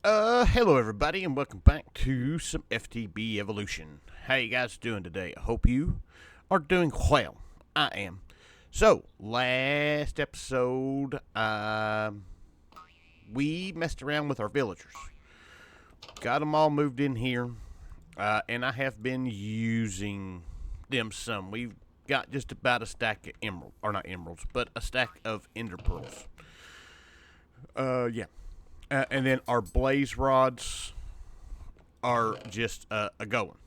Hello everybody, and welcome back to some FTB Evolution. How you guys doing today? I hope you are doing well. I am. So, last episode, we messed around with our villagers. Got them all moved in here, and I have been using them some. We've got just about a stack of not emeralds, but a stack of ender pearls. Yeah. And then our blaze rods are just a going.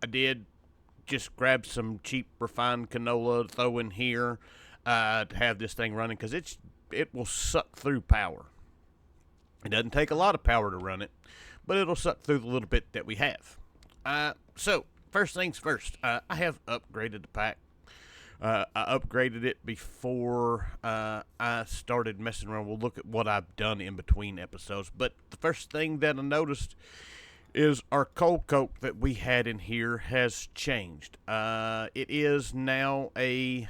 I did just grab some cheap refined canola to throw in here to have this thing running because it will suck through power. It doesn't take a lot of power to run it, but it'll suck through the little bit that we have. So first things first, I have upgraded the pack. I upgraded it before I started messing around. We'll look at what I've done in between episodes. But the first thing that I noticed is our coal coke that we had in here has changed. It is now they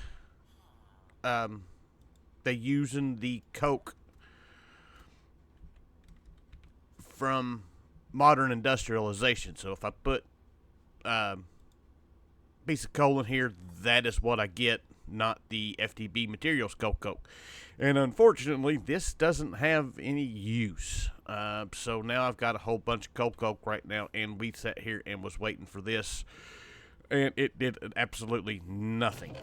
using the coke from modern industrialization. So if I put piece of coal in here, that is what I get, not the FTB materials coke. And unfortunately, this doesn't have any use. So now I've got a whole bunch of coke right now, and we sat here and was waiting for this, and it did absolutely nothing.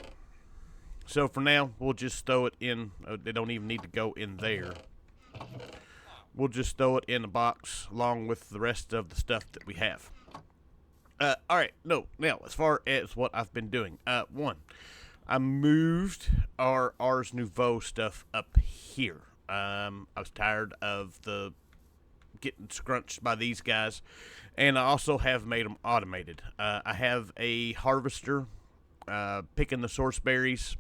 So for now, we'll just throw it in. They don't even need to go in there. We'll just throw it in a box along with the rest of the stuff that we have. Alright, now, as far as what I've been doing, one, I moved our Ars Nouveau stuff up here. I was tired of the getting scrunched by these guys, and I also have made them automated. I have a harvester picking the source berries,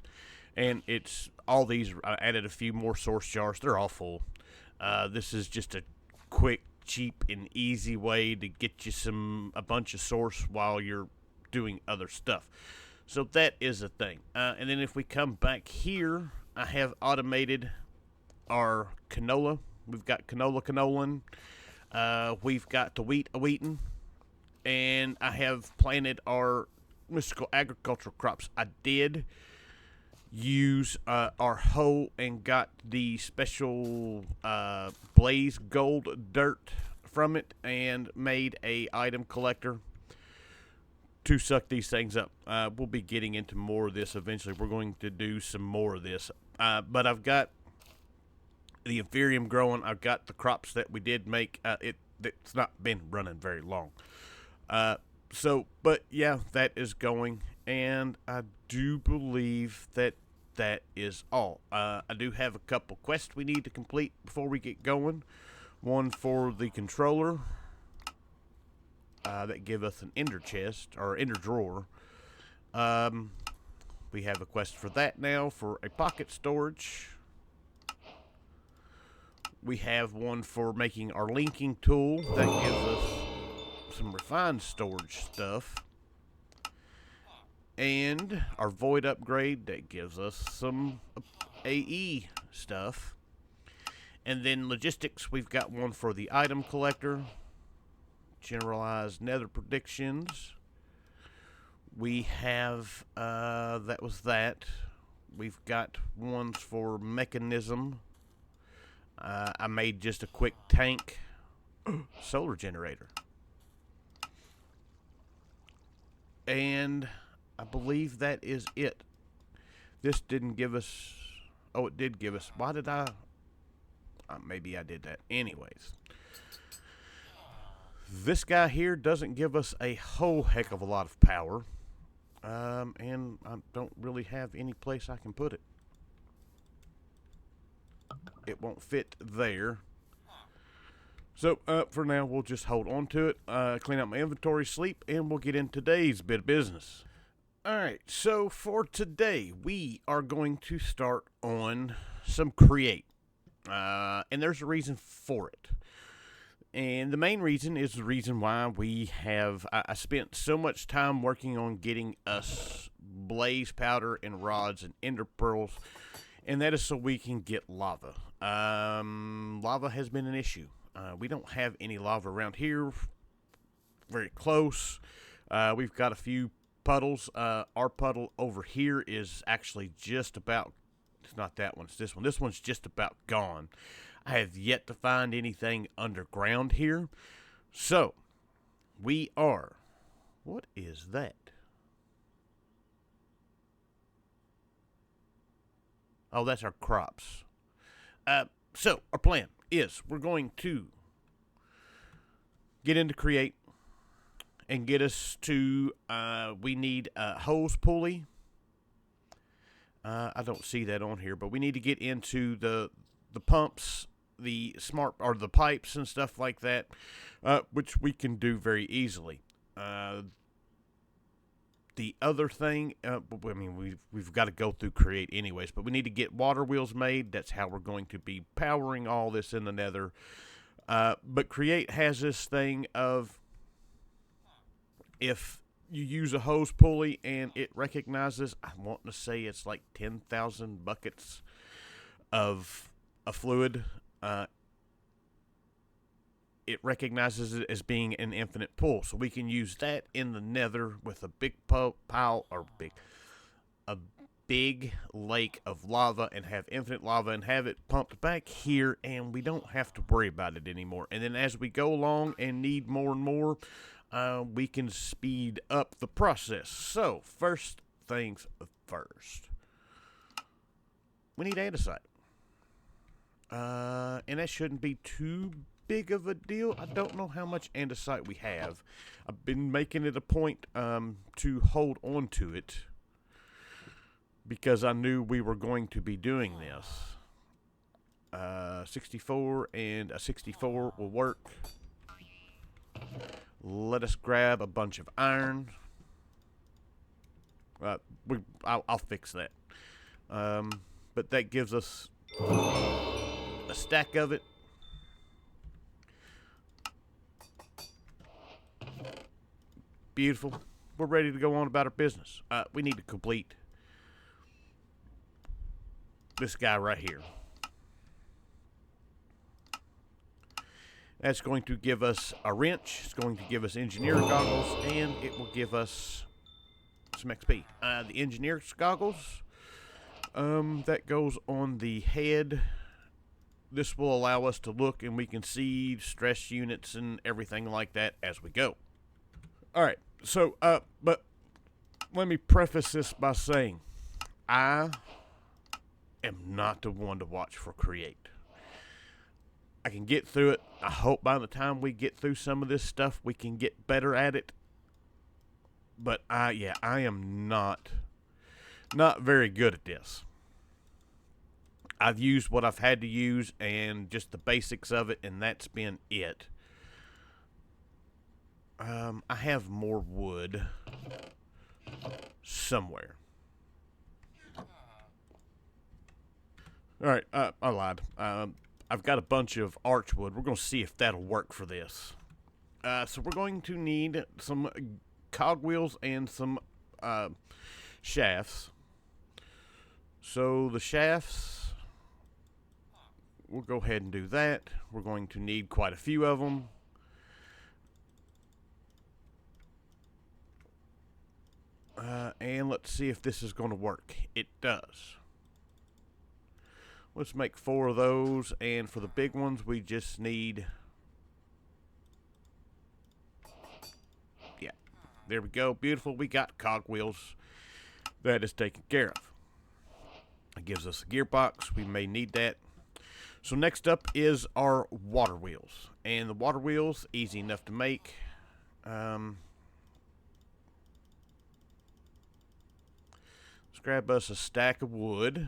and it's all these. I added a few more source jars. They're all full. This is just a quick, cheap, and easy way to get you a bunch of source while you're doing other stuff. So that is a thing. And then if we come back here, I have automated our canola. We've got canola. We've got the wheat a-wheatin'. And I have planted our mystical agricultural crops. I did use our hoe and got the special blaze gold dirt from it and made a item collector to suck these things up. We'll be getting into more of this eventually. We're going to do some more of this. But I've got the Ethereum growing. I've got the crops that we did make. It's not been running very long. But yeah, that is going. And I do believe that is all. I do have a couple quests we need to complete before we get going. One for the controller that give us an ender chest or ender drawer. We have a quest for that now for a pocket storage. We have one for making our linking tool that gives us some refined storage stuff. And our void upgrade that gives us some AE stuff. And then logistics, we've got one for the item collector, generalized nether predictions. We have that was that. We've got ones for mechanism. I made just a quick tank solar generator. And I believe that is it. This didn't give us... Oh, it did give us... Why did I... maybe I did that. Anyways. This guy here doesn't give us a whole heck of a lot of power. And I don't really have any place I can put it. It won't fit there. So, for now, we'll just hold on to it, clean out my inventory, sleep, and we'll get into today's bit of business. Alright, so for today, we are going to start on some create. And there's a reason for it. And the main reason is the reason why we have... I spent so much time working on getting us blaze powder and rods and ender pearls. And that is so we can get lava. Lava has been an issue. We don't have any lava around here very close. We've got a few puddles. Our puddle over here is actually just about, it's not that one, it's this one. This one's just about gone. I have yet to find anything underground here. So, we are, what is that? Oh, that's our crops. So, our plan is we're going to get into Create and get us to, we need a hose pulley. I don't see that on here, but we need to get into the pumps, the the pipes and stuff like that, which we can do very easily. The other thing, I mean, we've got to go through Create anyways, but we need to get water wheels made. That's how we're going to be powering all this in the Nether. But Create has this thing of, if you use a hose pulley and it recognizes, I want to say it's like 10,000 buckets of a fluid, it recognizes it as being an infinite pool. So we can use that in the Nether with a big pile, or a big lake of lava, and have infinite lava and have it pumped back here, and we don't have to worry about it anymore. And then as we go along and need more and more, we can speed up the process. So first things first, we need andesite. And that shouldn't be too big of a deal. I don't know how much andesite we have. I've been making it a point to hold on to it because I knew we were going to be doing this. 64 and a 64 will work. Let us grab a bunch of iron. I'll fix that. But that gives us a stack of it. Beautiful. We're ready to go on about our business. We need to complete this guy right here. That's going to give us a wrench. It's going to give us engineer goggles, and it will give us some XP. The engineer goggles, that goes on the head. This will allow us to look, and we can see stress units and everything like that as we go. All right. So, but let me preface this by saying I am not the one to watch for Create. I can get through it. I hope by the time we get through some of this stuff, we can get better at it. But I am not very good at this. I've used what I've had to use and just the basics of it, and that's been it. I have more wood somewhere. Alright, I lied. I've got a bunch of archwood. We're going to see if that'll work for this. So we're going to need some cogwheels and some shafts. So the shafts, we'll go ahead and do that. We're going to need quite a few of them. And let's see if this is going to work. It does. Let's make 4 of those, and for the big ones, we just need... Yeah, there we go. Beautiful. We got cogwheels. That is taken care of. It gives us a gearbox. We may need that. So next up is our water wheels. And the water wheels, easy enough to make. Let's grab us a stack of wood.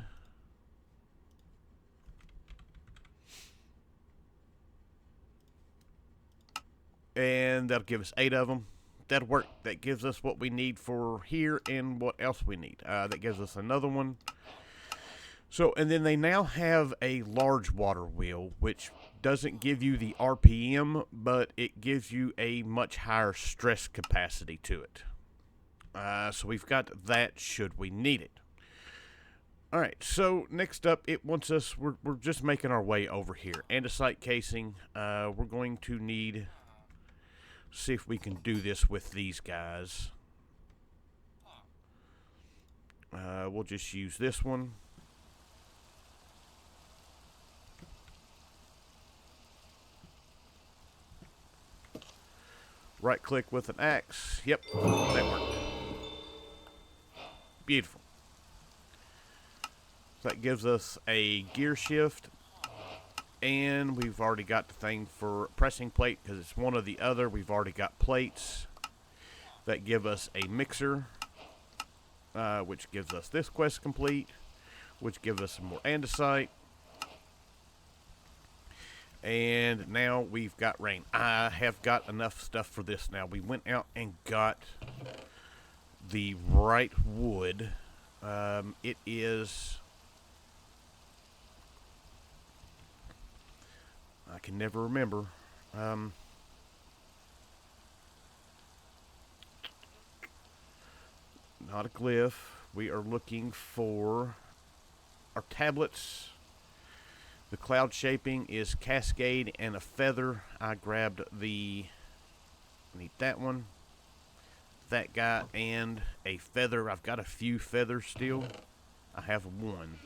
And that'll give us 8 of them. That'll work. That gives us what we need for here and what else we need. That gives us another one. So, and then they now have a large water wheel, which doesn't give you the RPM, but it gives you a much higher stress capacity to it. So we've got that should we need it. Alright, so next up, it wants us, we're just making our way over here. Andesite casing, we're going to need, see if we can do this with these guys. We'll just use this one. Right click with an axe. Yep, that worked. Beautiful. So that gives us a gear shift. And we've already got the thing for pressing plate because it's one or the other. We've already got plates that give us a mixer, which gives us this quest complete, which gives us some more andesite. And now we've got rain. I have got enough stuff for this now. We went out and got the right wood. It is... I can never remember. Not a glyph. We are looking for our tablets. The cloud shaping is cascade and a feather. I grabbed the, I need that one, that guy, and a feather. I've got a few feathers still. I have one.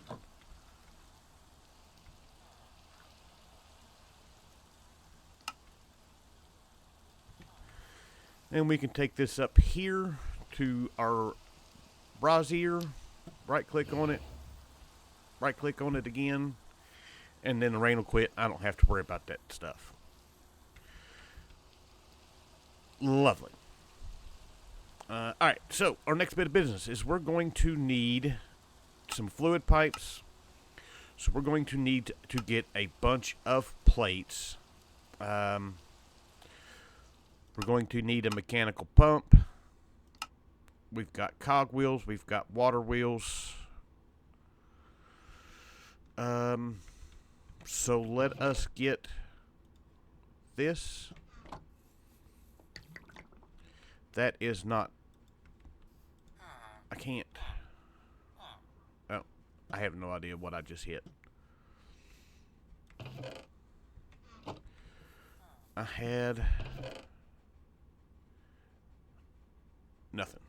And we can take this up here to our brazier. Right click on it. Right click on it again. And then the rain will quit. I don't have to worry about that stuff. Lovely. Alright, so our next bit of business is we're going to need some fluid pipes. So we're going to need to get a bunch of plates. We're going to need a mechanical pump. We've got cog wheels. We've got water wheels. So let us get this. That is not... I can't... Oh, I have no idea what I just hit. I had... nothing.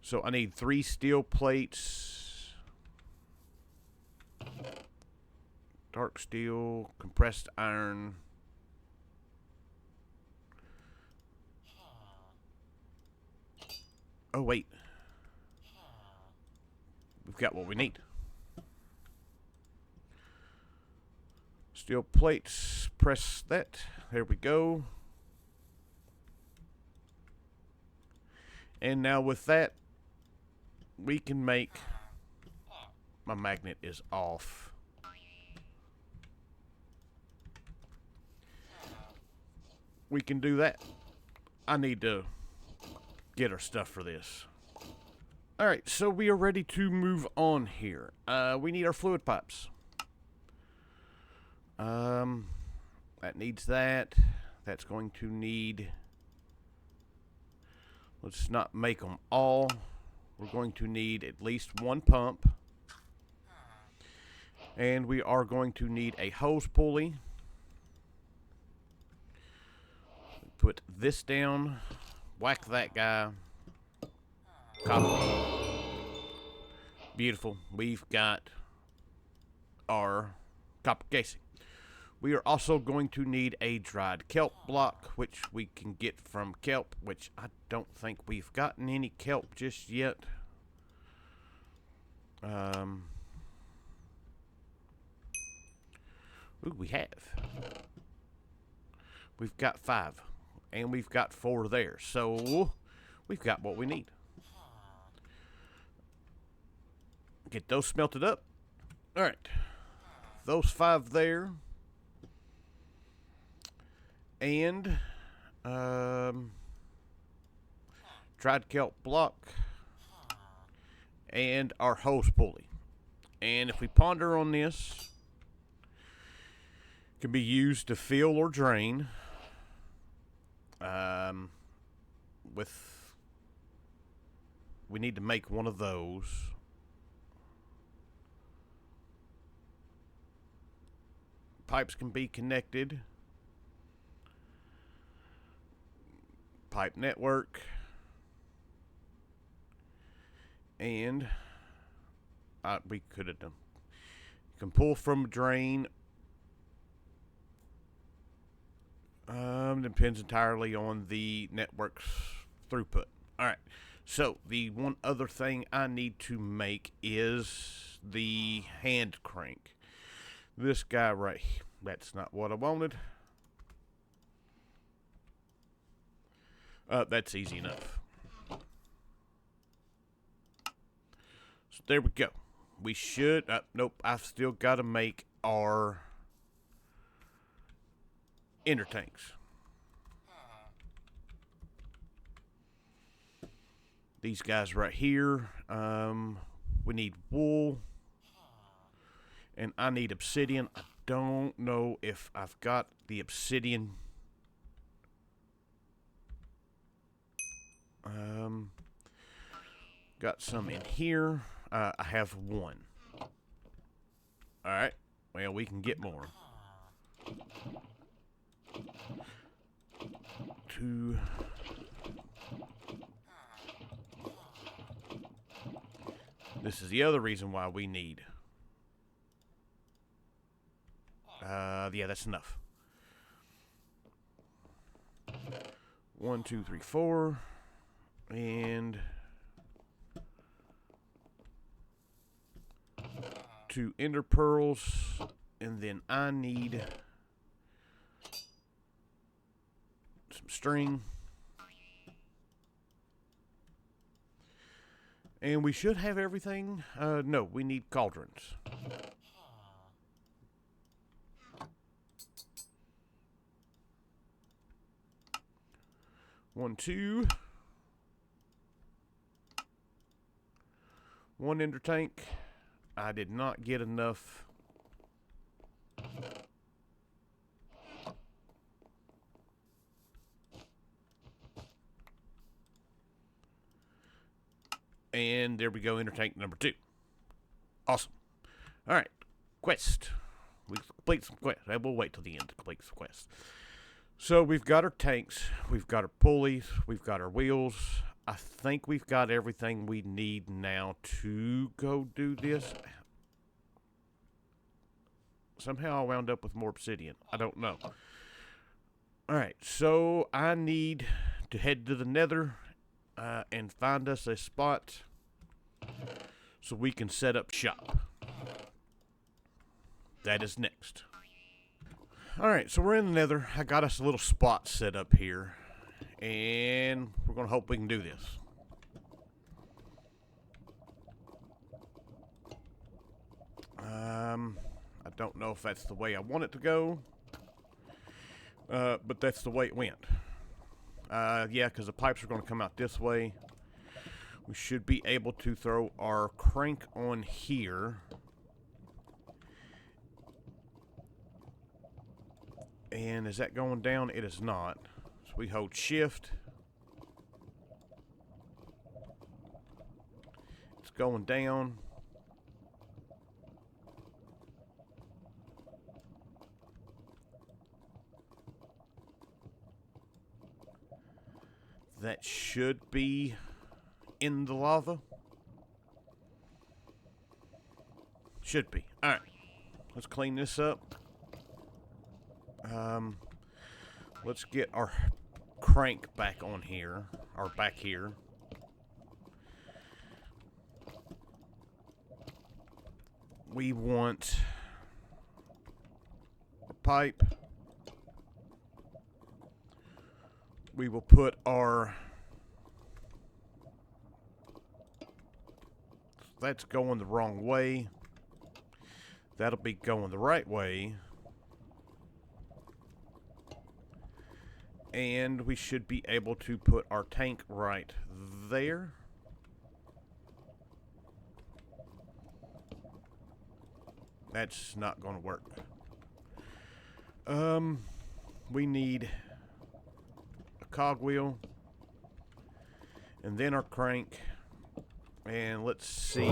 So I need 3 steel plates. Dark steel, compressed iron. Oh, wait. We've got what we need. Steel plates, press that. There we go. And now with that, we can make... My magnet is off. We can do that. I need to get our stuff for this. Alright, so we are ready to move on here. We need our fluid pipes. That needs that. That's going to need... Let's not make them all. We're going to need at least 1 pump. And we are going to need a hose pulley. Put this down. Whack that guy. Copper. Beautiful. We've got our copper casing. We are also going to need a dried kelp block, which we can get from kelp, which I don't think we've gotten any kelp just yet. Ooh, we have. We've got 5. And we've got 4 there. So, we've got what we need. Get those smelted up. Alright. Those 5 there. And, dried kelp block. And our hose pulley. And if we ponder on this, it can be used to fill or drain. We need to make one of those. pipes can be connected. Pipe network. And we could have done. You can pull from a drain. Depends entirely on the network's throughput. Alright, so the one other thing I need to make is the hand crank. This guy right here. That's not what I wanted. That's easy enough. So there we go. We should... nope, I've still got to make our inner tanks. These guys right here. We need wool. And I need obsidian. I don't know if I've got the obsidian. Got some in here. I have one. Alright. Well, we can get more. 2. This is the other reason why we need. Yeah, that's enough. 1, 2, 3, 4. And 2 ender pearls. And then I need some string. And we should have everything. No, we need cauldrons. One, 2. 1 ender tank. I did not get enough. And there we go, ender tank number 2. Awesome. Alright, quest. We complete some quests. We'll wait till the end to complete some quests. So we've got our tanks, we've got our pulleys, we've got our wheels. I think we've got everything we need now to go do this. Somehow I wound up with more obsidian. I don't know. Alright, so I need to head to the nether and find us a spot so we can set up shop. That is next. Alright, so we're in the nether. I got us a little spot set up here. And we're going to hope we can do this. I don't know if that's the way I want it to go. But that's the way it went. Yeah, because the pipes are going to come out this way. We should be able to throw our crank on here. And is that going down? It is not. So we hold shift. It's going down. That should be in the lava. Should be. Alright. Let's clean this up. Let's get our crank back on here. Or back here. We want a pipe. We will put our... That's going the wrong way. That'll be going the right way. And we should be able to put our tank right there. That's not going to work. We need a cogwheel. And then our crank. And let's see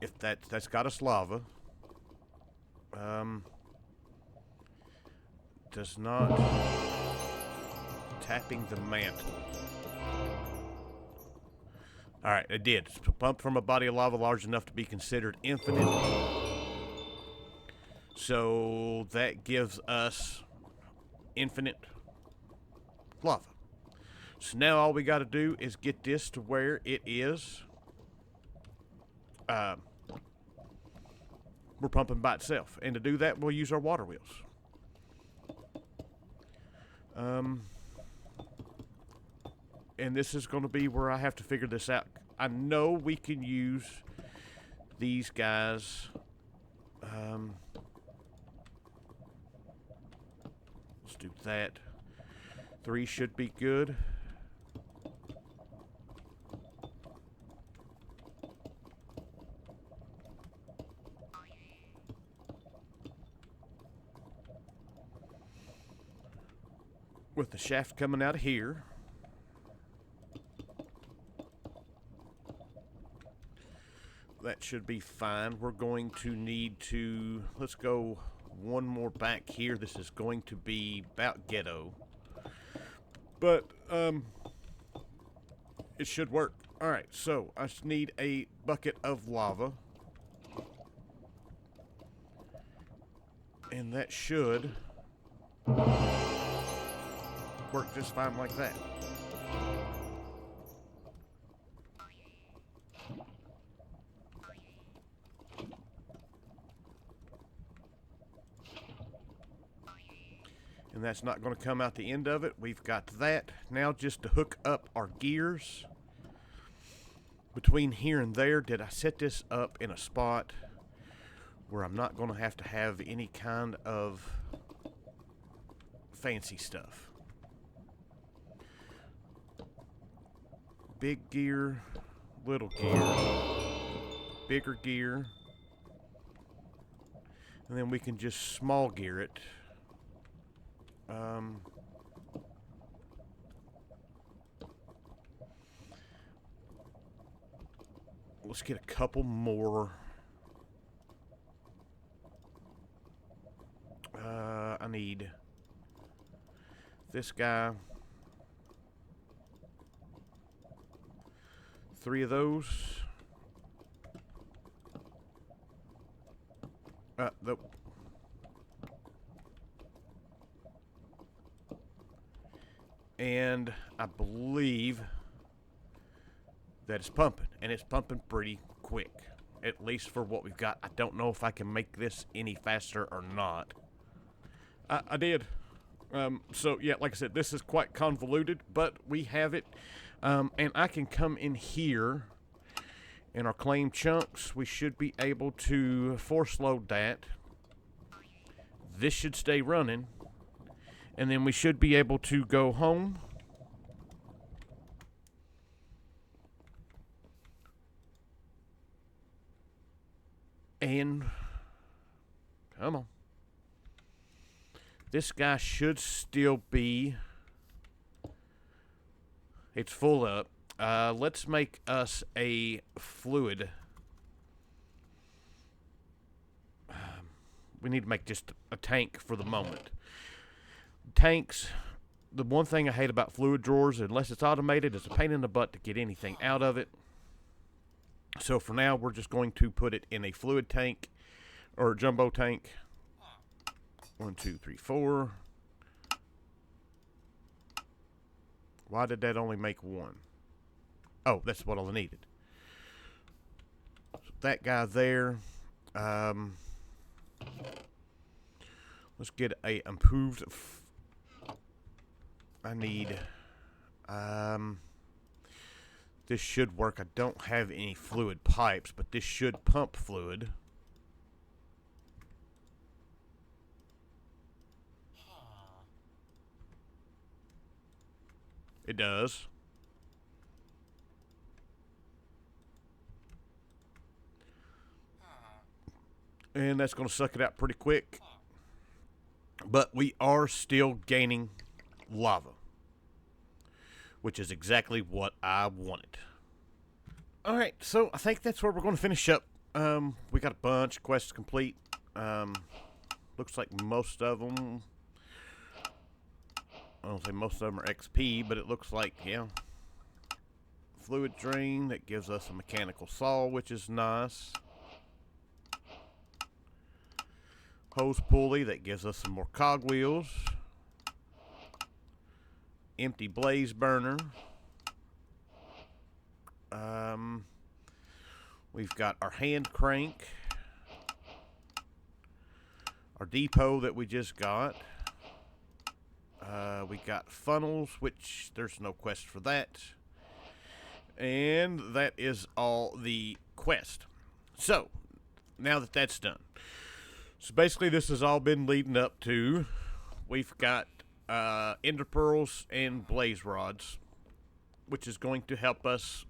if that's got us lava. Does not. Tapping the mantle. Alright, it did. It's pumped from a body of lava large enough to be considered infinite. So that gives us infinite lava. So now all we got to do is get this to where it is. We're pumping by itself. And to do that, we'll use our water wheels. And this is going to be where I have to figure this out. I know we can use these guys. Let's do that. 3 should be good. With the shaft coming out of here. That should be fine. We're going to need to, let's go one more back here. This is going to be about ghetto. But, it should work. Alright, so I just need a bucket of lava. And that should work just fine like that. And that's not going to come out the end of it. We've got that. Now just to hook up our gears between here and there, did I set this up in a spot where I'm not going to have any kind of fancy stuff? Big gear, little gear, bigger gear, and then we can just small gear it. Let's get a couple more. I need this guy. 3 of those. Nope. And I believe that it's pumping, and it's pumping pretty quick, at least for what we've got. I don't know if I can make this any faster or not. I did. So yeah, like I said, this is quite convoluted, but we have it. And I can come in here in our claim chunks. We should be able to force load that. This should stay running. And then we should be able to go home. And come on. This guy should still be. It's full up. Let's make us a fluid. We need to make just a tank for the moment. Tanks, the one thing I hate about fluid drawers, unless it's automated, is a pain in the butt to get anything out of it. So for now, we're just going to put it in a fluid tank, or a jumbo tank. 1, 2, 3, 4. Why did that only make 1? Oh, that's what I needed. So that guy there. Let's get a improved. I need. This should work. I don't have any fluid pipes, but this should pump fluid. It does. And that's going to suck it out pretty quick. But we are still gaining lava, which is exactly what I wanted. Alright, so I think that's where we're going to finish up. We got a bunch of quests complete. Looks like most of them, I don't say most of them are XP, but it looks like, yeah. Fluid drain, that gives us a mechanical saw, which is nice. Hose pulley, that gives us some more cogwheels. Empty blaze burner. We've got our hand crank. Our depot that we just got. We got funnels, which there's no quest for that. And that is all the quest. So, now that that's done. So basically this has all been leading up to, we've got ender pearls and blaze rods, which is going to help us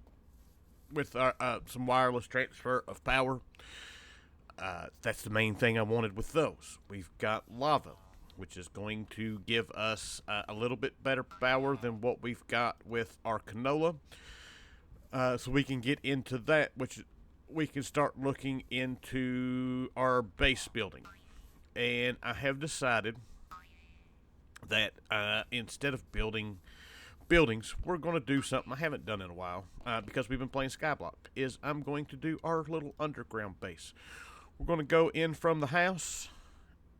with our, some wireless transfer of power. That's the main thing I wanted with those. We've got lava, which is going to give us a little bit better power than what we've got with our canola. So we can get into that, which we can start looking into our base building. And I have decided that instead of building buildings, we're going to do something I haven't done in a while, because we've been playing Skyblock, is I'm going to do our little underground base. We're going to go in from the house,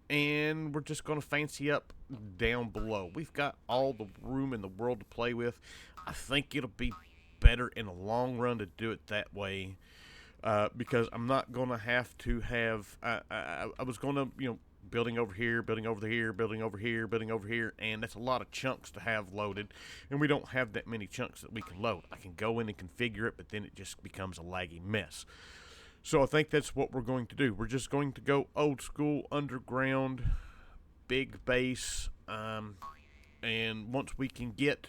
and we're just going to fancy up down below. We've got all the room in the world to play with. I think it'll be better in the long run to do it that way, because I'm not going to have to have, I was going to, building over here, building over here, building over here, building over here, and that's a lot of chunks to have loaded, and we don't have that many chunks that we can load. I can go in and configure it, but then it just becomes a laggy mess. So I think that's what we're going to do. We're just going to go old school, underground, big base, and once we can get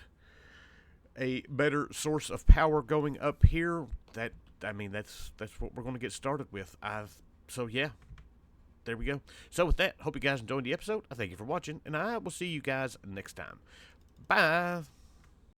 a better source of power going up here, that's what we're going to get started with. So yeah, there we go. So with that, hope you guys enjoyed the episode. I thank you for watching, and I will see you guys next time. Bye.